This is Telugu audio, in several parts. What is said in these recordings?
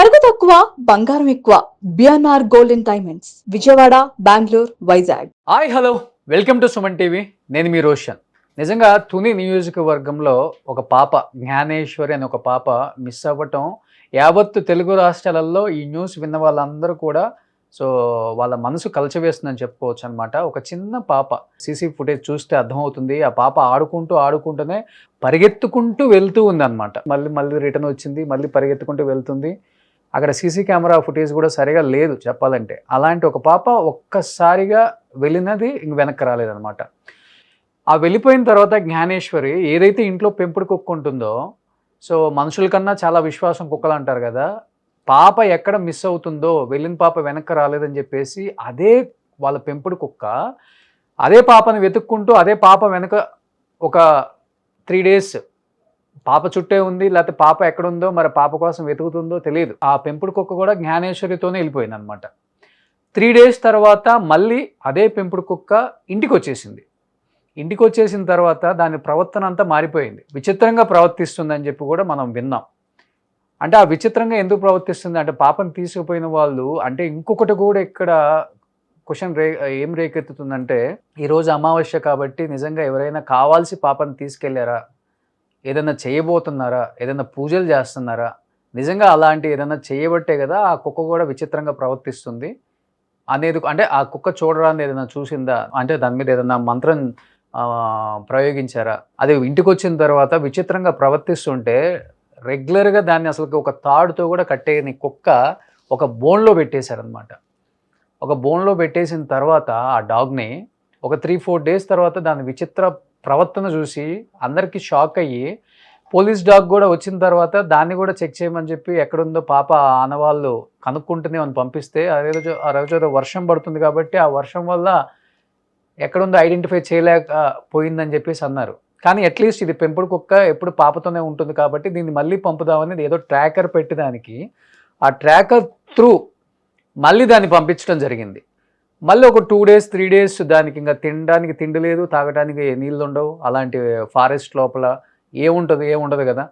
నగదు తక్కువ బంగారం ఎక్కువ BNR golden diamonds Vijayawada Bengaluru Vizag. Hi hello welcome to Suman TV. నేను మీ రోషన్. నిజంగా తుని నియోజకవర్గంలో ఒక పాప జ్ఞానేశ్వరి అనే ఒక పాప మిస్ అవ్వటం యావత్తు తెలుగు రాష్ట్రాలలో ఈ న్యూస్ విన్న వాళ్ళందరూ కూడా వాళ్ళ మనసు కలిచివేస్తుందని చెప్పుకోవచ్చు అనమాట. ఒక చిన్న పాప సీసీ ఫుటేజ్ చూస్తే అర్థమవుతుంది. ఆ పాప ఆడుకుంటూనే పరిగెత్తుకుంటూ వెళ్తూ ఉంది అనమాట. మళ్ళీ రిటర్న్ వచ్చింది, మళ్ళీ పరిగెత్తుకుంటూ వెళ్తుంది. అక్కడ సీసీ కెమెరా ఫుటేజ్ కూడా సరిగా లేదు చెప్పాలంటే. అలాంటి ఒక పాప ఒక్కసారిగా వెళ్ళినది ఇంక వెనక్కి రాలేదనమాట. ఆ వెళ్ళిపోయిన తర్వాత జ్ఞానేశ్వరి ఏదైతే ఇంట్లో పెంపుడు కుక్క ఉంటుందో, మనుషుల కన్నా చాలా విశ్వాసం కుక్కలు అంటారు కదా, పాప ఎక్కడ మిస్ అవుతుందో, వెళ్ళిన పాప వెనక్కి రాలేదని చెప్పేసి అదే వాళ్ళ పెంపుడు కుక్క అదే పాపని వెతుక్కుంటూ అదే పాప వెనక ఒక 3 days పాప చుట్టే ఉంది. లేకపోతే పాప ఎక్కడుందో మరి పాప కోసం వెతుకుతుందో తెలియదు. ఆ పెంపుడు కుక్క కూడా జ్ఞానేశ్వరితోనే వెళ్ళిపోయింది అనమాట. 3 days తర్వాత మళ్ళీ అదే పెంపుడు కుక్క ఇంటికి వచ్చేసిన తర్వాత దాని ప్రవర్తన అంతా మారిపోయింది. విచిత్రంగా ప్రవర్తిస్తుందని చెప్పి కూడా మనం విన్నాం. అంటే ఆ విచిత్రంగా ఎందుకు ప్రవర్తిస్తుంది అంటే, పాపను తీసుకుపోయిన వాళ్ళు అంటే ఇంకొకటి కూడా ఇక్కడ క్వశ్చన్ ఏం రేకెత్తుతుందంటే, ఈరోజు అమావాస్య కాబట్టి నిజంగా ఎవరైనా కావాల్సి పాపను తీసుకెళ్లారా, ఏదైనా చేయబోతున్నారా, ఏదైనా పూజలు చేస్తున్నారా, నిజంగా అలాంటి ఏదైనా చేయబట్టే కదా ఆ కుక్క కూడా విచిత్రంగా ప్రవర్తిస్తుంది అనేది. అంటే ఆ కుక్క చూడరాని ఏదైనా చూసిందా, అంటే దాని మీద ఏదైనా మంత్రం ప్రయోగించారా, అది ఇంటికి వచ్చిన తర్వాత విచిత్రంగా ప్రవర్తిస్తుంటే రెగ్యులర్గా దాన్ని అసలు ఒక తాడుతో కూడా కట్టేయని కుక్క ఒక బోన్లో పెట్టేశారనమాట. ఒక బోన్లో పెట్టేసిన తర్వాత ఆ డాగ్ని ఒక 3-4 days తర్వాత దాని విచిత్ర ప్రవర్తన చూసి అందరికీ షాక్ అయ్యి పోలీస్ డాగ్ కూడా వచ్చిన తర్వాత దాన్ని కూడా చెక్ చేయమని చెప్పి ఎక్కడుందో పాప ఆనవాళ్ళు కనుక్కుంటుంది అని పంపిస్తే, ఆ రోజు వర్షం పడుతుంది కాబట్టి ఆ వర్షం వల్ల ఎక్కడుందో ఐడెంటిఫై చేయలేకపోయిందని చెప్పేసి అన్నారు. కానీ అట్లీస్ట్ ఇది పెంపుడు కుక్క ఎప్పుడు పాపతోనే ఉంటుంది కాబట్టి దీన్ని మళ్ళీ పంపుదామని ఏదో ట్రాకర్ పెట్టి దానికి ఆ ట్రాకర్ త్రూ మళ్ళీ దాన్ని పంపించడం జరిగింది. మళ్ళీ ఒక 2 days 3 days దానికి ఇంకా తినడానికి తిండి లేదు, తాగడానికి నీళ్ళు ఉండవు. అలాంటి ఫారెస్ట్ లోపల ఏముండదు కదా.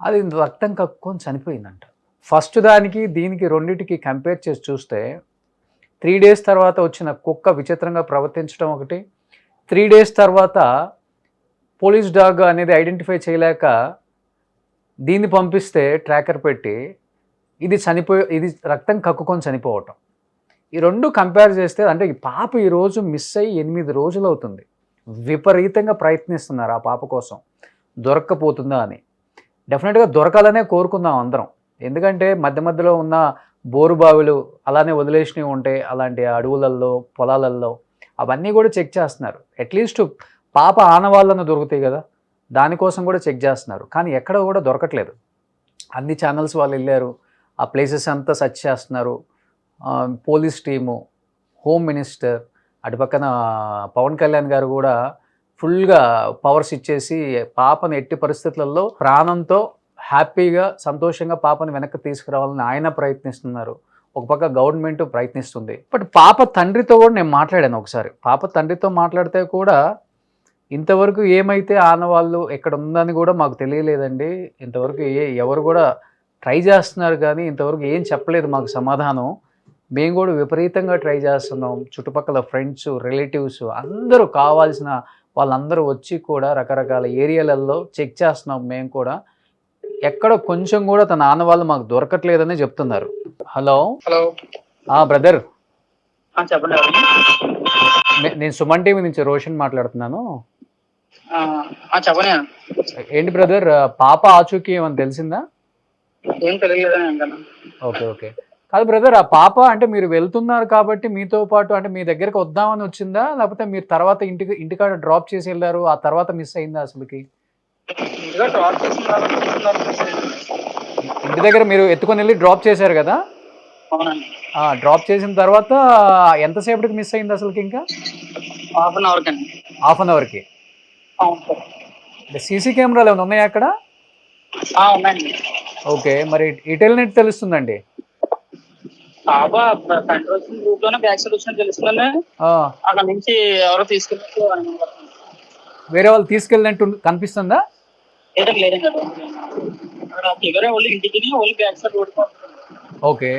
అది రక్తం కక్కుకొని చనిపోయిందంట. ఫస్ట్ దానికి దీనికి రెండింటికి కంపేర్ చేసి చూస్తే 3 days తర్వాత వచ్చిన కుక్క విచిత్రంగా ప్రవర్తించడం ఒకటి, 3 days తర్వాత పోలీస్ డాగ్ అనేది ఐడెంటిఫై చేయలేక దీన్ని పంపిస్తే ట్రాకర్ పెట్టి ఇది రక్తం కక్కుకొని చనిపోవటం. ఈ రెండు కంపేర్ చేస్తే అంటే ఈ పాప ఈరోజు మిస్ అయ్యి 8 రోజులు అవుతుంది. విపరీతంగా ప్రయత్నిస్తున్నారు ఆ పాప కోసం, దొరక్కపోతుందా అని. డెఫినెట్గా దొరకాలనే కోరుకుందాం అందరం. ఎందుకంటే మధ్యలో ఉన్న బోరు బావులు అలానే వదిలేసినవి ఉంటాయి, అలాంటి అడవులల్లో పొలాలల్లో అవన్నీ కూడా చెక్ చేస్తున్నారు. అట్లీస్ట్ పాప ఆనవాళ్ళను దొరుకుతాయి కదా, దానికోసం కూడా చెక్ చేస్తున్నారు. కానీ ఎక్కడ కూడా దొరకట్లేదు. అన్ని ఛానల్స్ వాళ్ళు వెళ్ళారు, ఆ ప్లేసెస్ అంతా సెర్చ్ చేస్తున్నారు. పోలీస్ టీము, హోమ్ మినిస్టర్, అటు పక్కన పవన్ కళ్యాణ్ గారు కూడా ఫుల్గా పవర్స్ ఇచ్చేసి పాపను ఎట్టి పరిస్థితులలో ప్రాణంతో హ్యాపీగా సంతోషంగా పాపను వెనక్కి తీసుకురావాలని ఆయన ప్రయత్నిస్తున్నారు. ఒక పక్క గవర్నమెంట్ ప్రయత్నిస్తుంది. బట్ పాప తండ్రితో కూడా నేను మాట్లాడాను ఒకసారి. పాప తండ్రితో మాట్లాడితే కూడా ఇంతవరకు ఏమైతే ఆనవాళ్ళు ఎక్కడ ఉందని కూడా మాకు తెలియలేదండి. ఇంతవరకు ఎవరు కూడా ట్రై చేస్తున్నారు కానీ ఇంతవరకు ఏం చెప్పలేదు మాకు సమాధానం. మేము కూడా విపరీతంగా ట్రై చేస్తున్నాం. చుట్టుపక్కల ఫ్రెండ్స్, రిలేటివ్స్ అందరూ కావాల్సిన వాళ్ళందరూ వచ్చి కూడా రకరకాల ఏరియాలలో చెక్ చేస్తున్నాం. మేము కూడా ఎక్కడ కొంచెం కూడా తన ఆనవాళ్ళు మాకు దొరకట్లేదని చెప్తున్నారు. హలో బ్రదర్, చెప్పండి. నేను సుమన్ టీవీ నుంచి రోషన్ మాట్లాడుతున్నాను. చెప్పండి. ఏంటి బ్రదర్, పాప ఆచూకీ ఏమని తెలిసిందా? ఏం తెలియలేదు. ఓకే. కాదు బ్రదర్, ఆ పాప అంటే మీరు వెళ్తున్నారు కాబట్టి మీతో పాటు అంటే మీ దగ్గరకు వద్దామని వచ్చిందా, లేకపోతే మీరు తర్వాత ఇంటికాడ డ్రాప్ చేసి వెళ్ళారు, ఆ తర్వాత మిస్ అయిందా అసలుకి? ఇంటి దగ్గర మీరు ఎత్తుకొని వెళ్ళి డ్రాప్ చేశారు కదా? అవునండి. డ్రాప్ చేసిన తర్వాత ఎంతసేపటికి మిస్ అయింది అసలుకి? ఇంకా హాఫ్ అన్ అవర్కి. సీసీ కెమెరాలు ఏమైనా ఉన్నాయా అక్కడ? ఉన్నాయండి. ఓకే, మరి ఇటు వెళ్ళినట్టు తెలుస్తుందండి. పాప ఫ్రంట్ వచ్చిన గ్రూప్ లోనే బ్యాక్ సైడ్ వచ్చినట్టు తెలుస్తుందండి. అక్కడ నుంచి ఎవరో తీసుకెళ్ళినట్టు వేరే వాళ్ళు తీసుకెళ్ళినట్టు కనిపిస్తుందా? లేదండి. అక్కడ ఫిగర్ వాళ్ళు ఇంటికి వాళ్ళు బ్యాక్ సైడ్ ఓడిపోతుంది. ఓకే.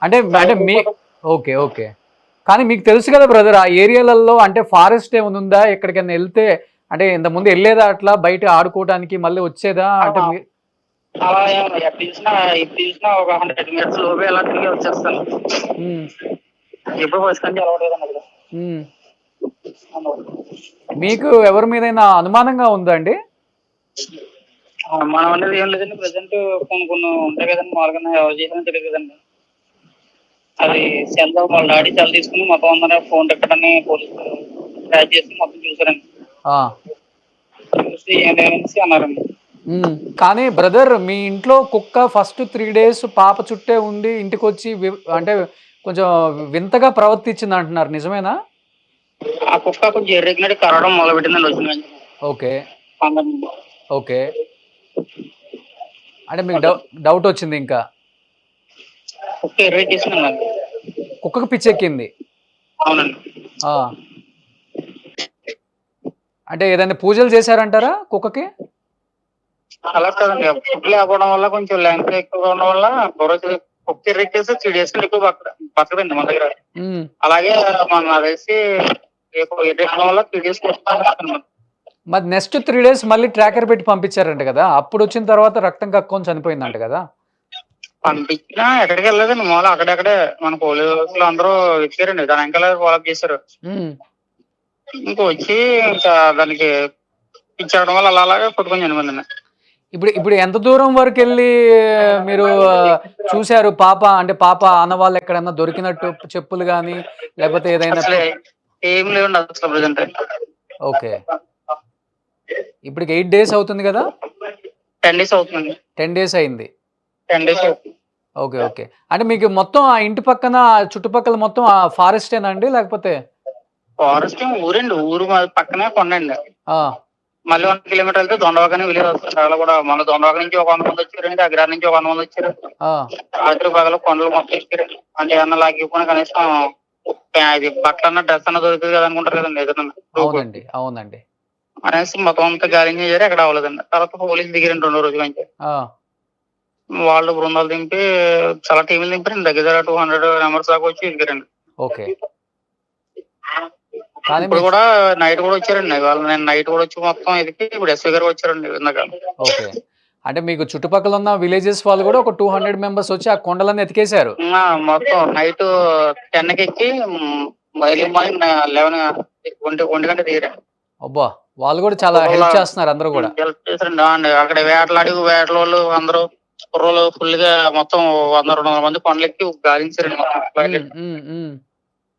అంటే అంటే మీ ఓకే. ఓకే. కానీ మీకు తెలుసు కదా బ్రదర్, ఆ ఏరియాలలో అంటే ఫారెస్ట్ ఏమైనా ఉందా? ఎక్కడికైనా ఎళ్తే అంటే ఇంతకుముందు ఎళ్ళేదా అట్లా బయట ఆడుకోవటానికి మళ్ళీ వచ్చేదా? అంటే మీ అలా ఏం ఎప్పుడు తీసినా ఒక 100 మీటర్స్ లోపే ఎలా తిరిగి వచ్చేస్తాను. హ్మ్. ఎప్పుడు బస్ కంటే అలవాటు అక్కడ. హ్మ్. మీకు ఎవరి మీదైనా అనుమానంగా ఉందా అండి? మనం అనేది ఏం లేదండి. ప్రెసెంట్ కొన్ని ఉంటాయి కదండి, మామూలుగా ఎవరు చేసినా తెలియదు కదండి. అది సెల్ వాళ్ళ డాడీ సెల్ తీసుకుని మొత్తం అందరూ ఫోన్ ఎక్కడని పోలీసులు ట్రాక్ చేసి మొత్తం చూసారండి. ఆ! చూసి ఏంటనేసి అన్నారండి. కానీ బ్రదర్, మీ ఇంట్లో కుక్క ఫస్ట్ 3 డేస్ పాప చుట్టే ఉండి ఇంటికొచ్చి అంటే కొంచెం వింతగా ప్రవర్తించింది అంటున్నారు. నిజమేనా? ఆ కుక్క కొంచెం ఎర్రెగినట్టు కరవడం మొదలుపెట్టిందండి వచ్చిన వెంటనే. ఓకే. అందరిని. ఓకే. అంటే మీకు డౌట్ వచ్చింది ఇంకా. కుక్క ఎర్రెక్కేసిందండి. కుక్కకి పిచ్చెక్కింది. అవునండి. ఆ! అంటే ఏదైనా పూజలు చేశారంటారా కుక్కకి? అలా కాదండి. ఫుడ్ లేకపోవడం వల్ల కొంచెం లెంత్ ఎక్కువగా ఉండడం వల్ల కుక్క ఎర్రెక్కేసి 3 డేస్ కంటే ఎక్కువ బతకదండి మన దగ్గర. హ్మ్. అలాగే నాకు తెలిసి ఎర్రెక్కడం వల్ల 3 డేస్ మరి నెక్స్ట్ 3 డేస్ మళ్ళీ ట్రాకర్ పెట్టి పంపించారంట కదా! అప్పుడొచ్చిన తర్వాత రక్తం కక్కుకొని చనిపోయిందంట కదా! పంపించినా ఎక్కడికి వెళ్ళలేదండి. మామూలుగా అక్కడక్కడే మన పోలీసులు అందరూ వెతికారండి. దాని వెనకాల ఫాలోఅప్ చేశారు. హ్మ్. వచ్చి ఇంకా దానికి ఇచ్చేయడం వల్ల అలాగే కొట్టుకొని చనిపోయిందండి. ఇప్పుడు ఎంత దూరం వరకెళ్ళి మీరు చూసారు అంటే పాప ఆనవాళ్ళు ఎక్కడన్నా దొరికినట్టు చెప్పులు గాని, లేకపోతే ఏదైనా అసలు ఏం లేవండి అసలు ప్రెజెంట్. ఓకే. ఇప్పటికి 8 డేస్ అవుతుంది గదా! 10 డేస్ అవుతుందండి. 10 డేస్ అయింది. 10 డేస్ అవుతుంది. ఓకే. ఓకే. అంటే మీకు మొత్తం ఆ ఇంటి పక్కన చుట్టుపక్కల మొత్తం ఆ ఫారెస్టేనా అండి? లేకపోతే ఫారెస్ట్ ఊరండి. ఊరు పక్కనే కొండండి. ఆ! మళ్ళీ 1 కిలోమీటర్ వెళ్తే దొండవాక విలేజ్ వస్తుంది. అక్కడ కూడా మన దొండవాక నుంచి ఒక 100 మంది వచ్చారండి. అగ్రహారం నుంచి ఒక 100 మంది వచ్చారు. ఆ! రాత్రి పగలు కొండలు మొత్తం ఎక్కారు. అంటే ఏమన్నా లాగిపోయినా కనీసం ఇది బట్టలన్నా డ్రెస్ అన్నా దొరుకుతుంది కదా అనుకుంటారు కదండి ఏదైనా ప్రూఫ్ అవునండి. అవునండి. అనేసి మొత్తం అంతా గాలింగ్ చేశారు. ఎక్కడ అవ్వలేదండి. తర్వాత పోలీసులు దిగారండి 2 రోజుల నుంచి. ఆ! వాళ్ళు బృందాలు దింపి చాలా టీంలు దింపారండి. దగ్గర 200 మెంబర్స్ దాకా వచ్చి ఎదిగారండి. ఓకే. కానీ ఇప్పుడు కూడా నైట్ కూడా వచ్చారండి. వాళ్ళు నేను నైట్ కూడా వచ్చి మొత్తం ఎదిగి ఇప్పుడు ఎస్ఐ గారు వచ్చారండి ఇందాక. ఓకే. అంటే మీకు చుట్టుపక్కల ఉన్న విలేజెస్ వాళ్ళు కూడా ఒక 200 మెంబర్స్ వచ్చి ఆ కొండలన్నీ ఎతికేశారు. మొత్తం నైట్ 10కి ఎక్కి ఎర్లీ మార్నింగ్ 11 ఒంటి గంట దిగారండి. అబ్బా! వాళ్ళు కూడా చాలా హెల్ప్ చేస్తున్నారు అందరూ గూడా. హెల్ప్ చేశారండి. అక్కడ వేటలోళ్ళు అందరూ కుర్రోళ్ళు ఫుల్ గా మొత్తం 100, 200 మంది కొండలెక్కి గాలించారండి మొత్తం. హ్మ్. హ్మ్.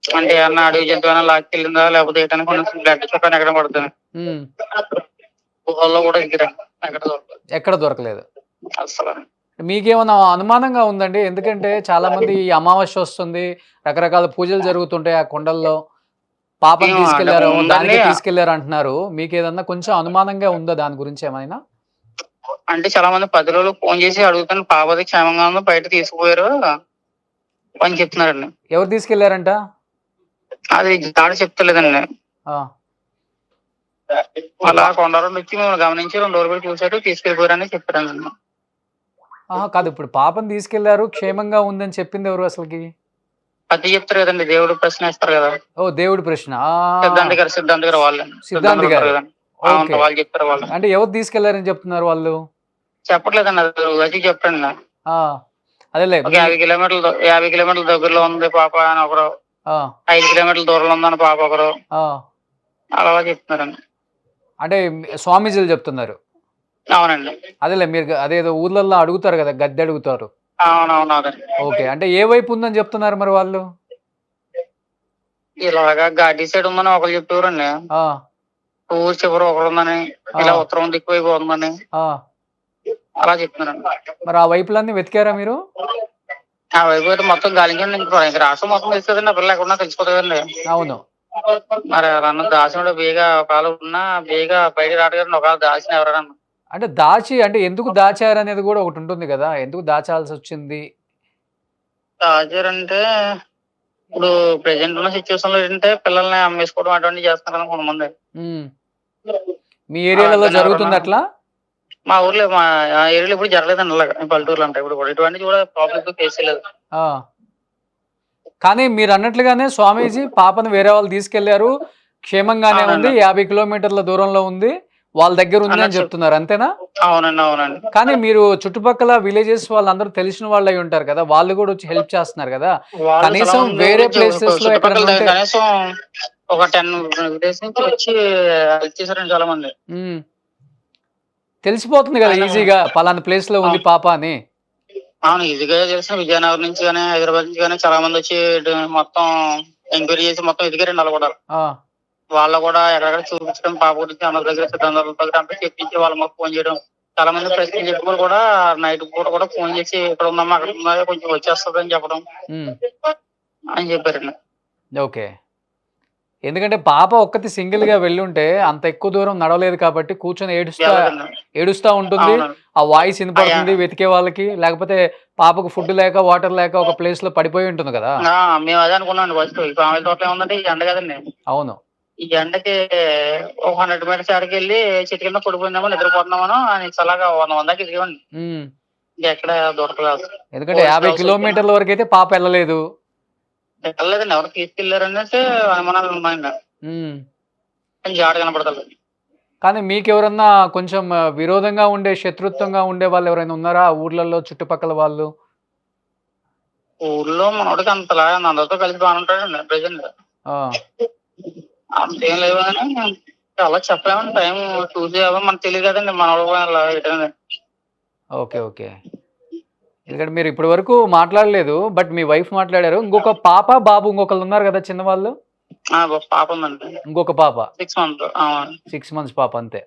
అంటే ఏమన్నా అడవి జంతువు ఏమైనా లాక్కెళ్ళిందా లేకపోతే ఏంటని బ్లడ్ చుట్టాను ఎక్కడ పడుతుంది. హ్మ్. గుహల్లో కూడా ఎక్కారండి. ఎక్కడ దొరకలేదు ఎక్కడ దొరకలేదు. అసలు. మీకేమన్నా అనుమానంగా ఉందండి? ఎందుకంటే చాలామంది ఈ అమావాస్య వస్తుంది, రకరకాల పూజలు జరుగుతుంటాయి ఆ కొండల్లో. పాపని అంటే తీసుకెళ్లారేమో, ఉందండి. దానికే తీసుకెళ్లారు అంటున్నారు. మీకేదన్నా కొంచెం అనుమానంగా ఉందా దాని గురించి ఏమైనా? అంటే చాలా మంది 10 రోజులు ఫోన్ చేసి అడుగుతాను పాపది క్షేమంగా ఉందో బయట తీసుకుపోయారు అని చెప్తున్నారండి. ఎవరు తీసుకెళ్లారంట? అది దాడి చెప్తలేదండి. ఆ! అలా కొండరోళ్ళు వచ్చి మిమ్మల్ని గమనించి 2 రోజులు చూసారు తీసుకెళ్ళిపోయారని చెప్పారండి. ఆహా! కాదు, ఇప్పుడు పాపని తీసుకెళ్లారు, క్షేమంగా ఉందని చెప్పింది ఎవరు అసలకి? అది చెప్తారు కదండి. దేవుడు ప్రశ్న ఇస్తారు కదా. ఓహ్! దేవుడి ప్రశ్న. ఆ! సిద్ధాంతి గారు వాళ్ళే. సిద్ధాంతి ఉంటారు గారు. కదండి. ఓకే. వాళ్ళు చెప్తారు వాళ్ళు. అంటే ఎవరు తీసుకెళ్లారని చెప్తున్నారు వాళ్ళు? చెప్పట్లేదండి. అది చెప్పండి. ఆ! అదేలే ఒక 50 కిలోమీటర్ల దగ్గరలో ఉంది పాప అని ఒకరు. ఆ! 5 కిలోమీటర్ల దూరంలో ఉందని పాప ఒకరు. ఆ! అలా చెప్తున్నారండి. అంటే స్వామీజీలు చెప్తున్నారు. అవునండి. అదేలే మీరు అదేదో ఊర్లల్లో అడుగుతారు గదా! గద్దె అడుగుతారు. అవునవునవునండి. ఓకే. అంటే ఏ వైపు ఉందని చెప్తున్నారు మరి వాళ్ళు? ఇలాగా ఘాటీ సైడ్ ఉందని ఒకరు చెప్పేవారండి. ఆ! ఊరు చివర ఒకరుందని, ఆ! ఇలా ఉత్తరం దిక్కు వైపు ఉందని ఆ! అలా చెప్తున్నారండి. మరి ఆ వైపులన్నీ వెతికారా మీరు? ఆ వైపు అయితే మొత్తం గాలించండి. ఇంక రాష్ట్రం మొత్తం తెలుసు కదండి. ఆ పిల్ల ఎక్కడున్నా తెలిసిపోతుంది కదండి. అవును. మరి అన్న దాసినోడు బేగా ఒకవేళ ఉన్నా బేగా బయటకి రాడు కదండి. ఒకవేళ దాచిన ఎవరైనా. అంటే దాచి అంటే ఎందుకు దాచారనేది గూడా ఒకటుంటుంది గదా! ఎందుకు దాచాల్సొచ్చింది? దాచారంటే ఇప్పుడు ప్రెజెంట్ ఉన్న సిచ్యువేషన్ లో ఏంటంటే పిల్లల్ని అమ్మేసుకోవడం అటువంటివి చేస్తున్నారు కొంతమంది. హ్మ్. మీ ఏరియాలలో అలాంటిని ఎవరన్నా జరుగుతుందట్లా? మా ఏరియాలో ఎప్పుడు జరగలేదండి అలాగా. పల్లెటూర్లు అంటే ఇప్పుడు కూడా ఇటువంటివి కూడా ప్రాబ్లమ్స్ ఫేస్ చేయలేదు. ఆ. కానీ మీరు అన్నట్లుగానే స్వామీజీ పాపను వేరే వాళ్ళు తీసుకెళ్లారు, క్షేమంగానే ఉంది, అవునండి. 50 కిలోమీటర్ల దూరంలో ఉంది, వాళ్ళ దగ్గర ఉంది అని అన్నట్టు చెప్తున్నారు, అంతేనా? అవునండి. కానీ మీరు చుట్టుపక్కల విలేజెస్ వాళ్ళందరూ తెలిసిన వాళ్ళు అయి ఉంటారు కదా, వాళ్ళు కూడా వచ్చి హెల్ప్ చేస్తున్నారు కదా, వాళ్ళు చాలా కనీసం మంది వేరే నుంచి ప్లేసెస్ లో ఎక్కడన్నా చుట్టుపక్కల ఉంటే. కనీసం ఒక 10 విలేజ్ నుంచి వచ్చి హెల్ప్ చేశారండి చాలా మంది. ఉమ్, తెలిసిపోతుంది కదా ఆయన ఈజీగా పలానా ప్లేస్ లో ఉంది అవును. పాప అని. అవును, ఈజీగా తెలిసిన విజయనగరం నుంచి కానీ హైదరాబాద్ నుంచి కానీ చాలా మంది వచ్చి మొత్తం ఎంక్వైరీ చేసి మొత్తం ఎదిగారండి వాళ్ళు కూడా. ఆ, వాళ్ళు కూడా ఎక్కడెక్కడ చూపించడం, పాప గురించి అందరి దగ్గర సిద్ధాంతాల దగ్గర అంతా చెప్పించి వాళ్ళు మాకు ఫోన్ చేయడం. చాలా మంది ప్రశ్నలు చెప్పి కూడా నైట్ పూట కూడా ఫోన్ చేసి ఇక్కడ ఉందమ్మా అక్కడ ఉందా కొంచెం వచ్చేస్తుంది అని చెప్పడం ఉమ్, అని చెప్పారండి. ఓకే. ఎందుకంటే పాప ఒక్కతి సింగిల్ గా వెళ్ళుంటే అంత ఎక్కువ దూరం నడవలేదు కాబట్టి కూర్చొని వెళ్ళదండి. ఏడుస్తా ఉంటుంది, అవునండి. ఆ వాయిస్ అయ్యా వినపడుతుంది వెతికే వాళ్ళకి, లేకపోతే పాపకు ఫుడ్ లేక వాటర్ లేక ఒక ప్లేస్ లో పడిపోయి ఉంటుంది కదా. మేము అదే అనుకున్నాం ఫస్ట్. ఈ పాముల తోటలో ఏముందంటే ఈ ఎండ కదండి. అవును. ఈ ఎండకి ఒక 100 మీటర్స్ ఆడికి వెళ్ళి చెట్టు కింద పడిపోయిందామో నిద్రపోతున్నామో అని చల్లగా 100 దాకా ఎదిగామండి. ఉమ్, ఎక్కడ దొరకలేదు. ఎందుకంటే 50 కిలోమీటర్ల వరకు అయితే పాప వెళ్ళలేదు. వెళ్ళలేదండి, ఎవరు తీసుకెళ్లారనంటే అనుమానాలు ఉన్నాయండి. ఉమ్, కానీ జాడ కనపడతలేదు. కానీ మీకెవరన్నా కొంచెం విరోధంగా ఉండే, శత్రుత్వంగా ఉండే వాళ్ళు ఎవరైనా ఉన్నారా ఆ ఊర్లలో చుట్టుపక్కల వాళ్ళు? ఊర్లో మనోడికి అంతలా అందరితో కలిసి బాగానే ఉంటాడండి ప్రెజెంట్. ఆ, అంతేం లేవు కానీ అలా చెప్పలేమండి. టైం చూసి మనకు తెలియదు కదండి మన ఓకే, ఓకే. ఎందుకంటే మీరు ఇప్పటి వరకు మాట్లాడలేదు, బట్ మీ వైఫ్ మాట్లాడారు. ఇంకొక పాప బాబు ఇంకొకళ్ళు ఉన్నారు కదా చిన్నవాళ్ళు, పాప ఉందండి. ఇంకొక పాప 6 months. అవును. 6 months పాప అంతే.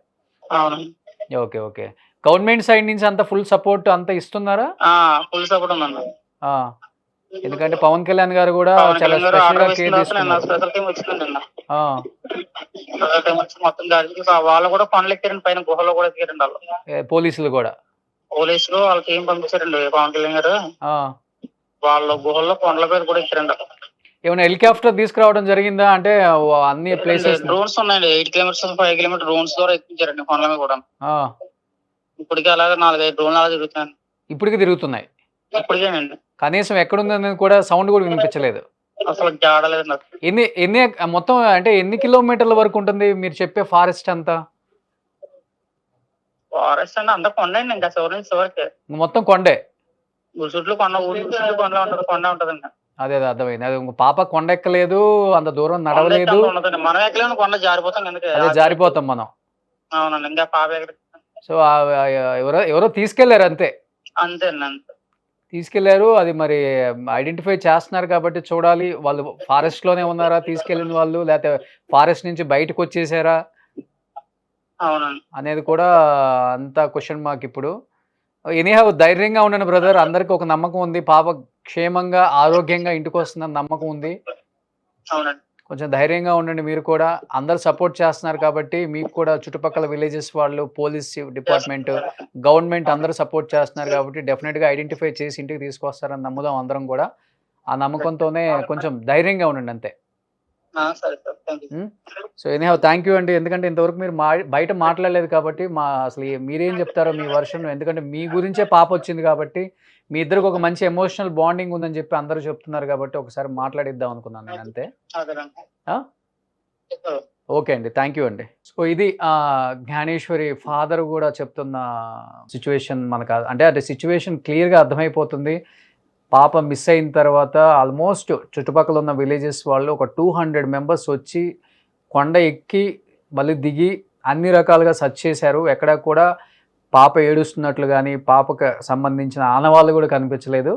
అవునండి. Okay, okay. గవర్నమెంట్ సైడ్ నుంచి అంత ఫుల్ సపోర్ట్ అంతా ఇస్తున్నారా? ఫుల్ సపోర్ట్ ఉందండి. ఆ, ఎందుకంటే పవన్ కళ్యాణ్ గారు కూడా పవన్ చాలా కళ్యాణ్ గారు స్పెషల్ ఆర్డర్ గా వేసిన కేర్ తర్వాత నిన్న తీసుకున్నారు. స్పెషల్ టీం వచ్చిందండి. నిన్న ఆ, స్పెషల్ టీం వచ్చి మొత్తం గాడికి వాళ్ళు కూడా కొండలు ఎక్కారండి, పైన గుహలో కూడా ఎక్కారండి వాళ్ళు. పోలీసులు కూడా. పోలీసులు వాళ్ళ టీం పంపించారండి పవన్ కళ్యాణ్ గారు. ఆ, వాళ్ళ గుహల్లో కొండల మీద కూడా ఎక్కారండి. ఏమైనా హెలికాప్టర్ తీసుకురావడం జరిగిందా? అంటే అన్ని ప్లేసెస్. డ్రోన్స్ ఉన్నాయండి. 8 kilometers 5 kilometers డ్రోన్స్ ద్వారా ఎక్కించారండి కొండల మీద కూడా. ఇప్పటికే అలాగే 4-5 డ్రోన్లు అలా తిరుగుతున్నాయి. ఇప్పటికి తిరుగుతున్నాయి. ఇప్పటికేనండి. కనీసం ఎక్కడుందని కూడా సౌండ్ కూడా వినిపించలేదు. అసలు జాడలేదు. ఎన్ని ఎన్ని మొత్తం అంటే ఎన్ని కిలోమీటర్ల వరకు ఉంటుంది మీరు చెప్పే ఫారెస్ట్ అంతా? ఫారెస్ట్ అంటే అంతా కొండ అండి, ఇంకా చివరి నుంచి చివరికి మొత్తం కొండే. ఊరి చుట్టూ కొండ, ఊరి చుట్టూ కొండ ఉంటదండి. అదే అర్థమైంది. అది ఇంకో పాప కొండ ఎక్కలేదు, అంత దూరం కొండ ఎక్కి నడవలేదు. అంత ఉండదండి. మనం ఎక్కలేము, కొండ జారిపోతాం అందుకే. అదే జారిపోతాం మనం. అవునండి, ఇంకా పాప ఎక్కడ. సో ఎవరో ఎవరో తీసుకెళ్లారు అంతే. అంతేనండి, అంతే. తీసుకెళ్లారు. అది మరి ఐడెంటిఫై చేస్తున్నారు కాబట్టి చూడాలి. వాళ్ళు ఫారెస్ట్ లోనే ఉన్నారా తీసుకెళ్ళిన వాళ్ళు, లేకపోతే ఫారెస్ట్ నుంచి బయటకు వచ్చేసారా అవునండి. అనేది కూడా అంత క్వశ్చన్ మార్క్ ఇప్పుడు. ఎనీహౌ ధైర్యంగా ఉండండి బ్రదర్. అందరికి ఒక నమ్మకం ఉంది. పాప క్షేమంగా, ఆరోగ్యంగా ఇంటికి వస్తుందని నమ్మకం ఉంది. అవునండి. కొంచెం ధైర్యంగా ఉండండి మీరు కూడా. అందరూ సపోర్ట్ చేస్తున్నారు కాబట్టి మీకు కూడా చుట్టుపక్కల విలేజెస్ వాళ్ళు, పోలీస్ డిపార్ట్మెంట్, గవర్నమెంట్ అందరూ సపోర్ట్ చేస్తున్నారు కాబట్టి డెఫినెట్‌గా ఐడెంటిఫై చేసి ఇంటికి తీసుకొస్తారని నమ్ముదాం అందరం కూడా. ఆ నమ్మకంతోనే కొంచెం ధైర్యంగా ఉండండి అంతే. సరే సార్, థ్యాంక్ యూ. హ్మ్. సో ఎనీహౌ థ్యాంక్ యూ అండి. ఎందుకంటే ఇంతవరకు మీరు బయట మాట్లాడలేదు కాబట్టి అసలు మీరేం చెప్తారో మీ వెర్షన్, ఎందుకంటే మీ గురించే పాప వచ్చింది కాబట్టి మీ ఇద్దరికి ఒక మంచి ఎమోషనల్ బాండింగ్ ఉందని చెప్పి అందరూ చెప్తున్నారు కాబట్టి ఒకసారి మాట్లాడిద్దాం అనుకున్నాను నేను అంతే. అదేనండి. ఆ? ఓకే అండి. థ్యాంక్ యూ అండి. సో ఇది జ్ఞానేశ్వరి ఫాదర్ కూడా చెప్తున్న సిచ్యువేషన్ మనకు అంటే అది సిచ్యువేషన్ క్లియర్‌గా అర్థమైపోతుంది. పాప మిస్ అయిన తర్వాత ఆల్మోస్ట్ చుట్టుపక్కల ఉన్న విలేజెస్ వాళ్ళు ఒక 200 మెంబర్స్ వచ్చి కొండ ఎక్కి మళ్ళీ దిగి అన్ని రకాలుగా సెర్చ్ చేశారు. ఎక్కడా కూడా పాప ఏడుస్తున్నట్లు గానీ, పాపకు సంబంధించిన ఆనవాళ్ళు కూడా కనిపించలేదు.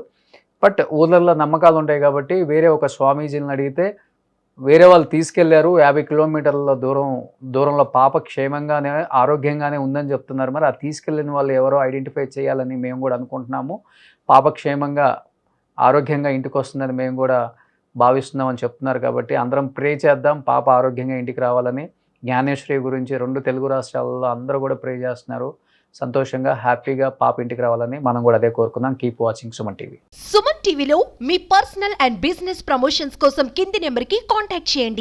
బట్ ఊర్లల్లో నమ్మకాలు ఉంటాయి కాబట్టి వేరే ఒక స్వామీజీలని అడిగితే వేరే వాళ్ళు తీసుకెళ్లారు. 50 కిలోమీటర్ల దూరంలో పాప క్షేమంగానే, ఆరోగ్యంగానే ఉందని చెప్తున్నారు. మరి ఆ తీసుకెళ్ళిన వాళ్ళు ఎవరో ఐడెంటిఫై చేయాలని మేము కూడా అనుకుంటున్నాము. పాప క్షేమంగా, ఆరోగ్యంగా ఇంటికొస్తుందని మేము కూడా భావిస్తున్నామని చెప్తున్నారు కాబట్టి అందరం ప్రే చేద్దాం పాప ఆరోగ్యంగా ఇంటికి రావాలని. జ్ఞానేశ్వరి గురించి 2 తెలుగు రాష్ట్రాలలో అందరూ కూడా ప్రే చేస్తున్నారు. సంతోషంగా, హ్యాపీగా పాప ఇంటికి రావాలని మనం కూడా అదే కోరుకుందాం. Keep watching Suman TV. Suman టీవీలో మీ పర్సనల్ అండ్ బిజినెస్ ప్రమోషన్స్ కోసం కింది నెంబర్కి కాంటాక్ట్ చేయండి.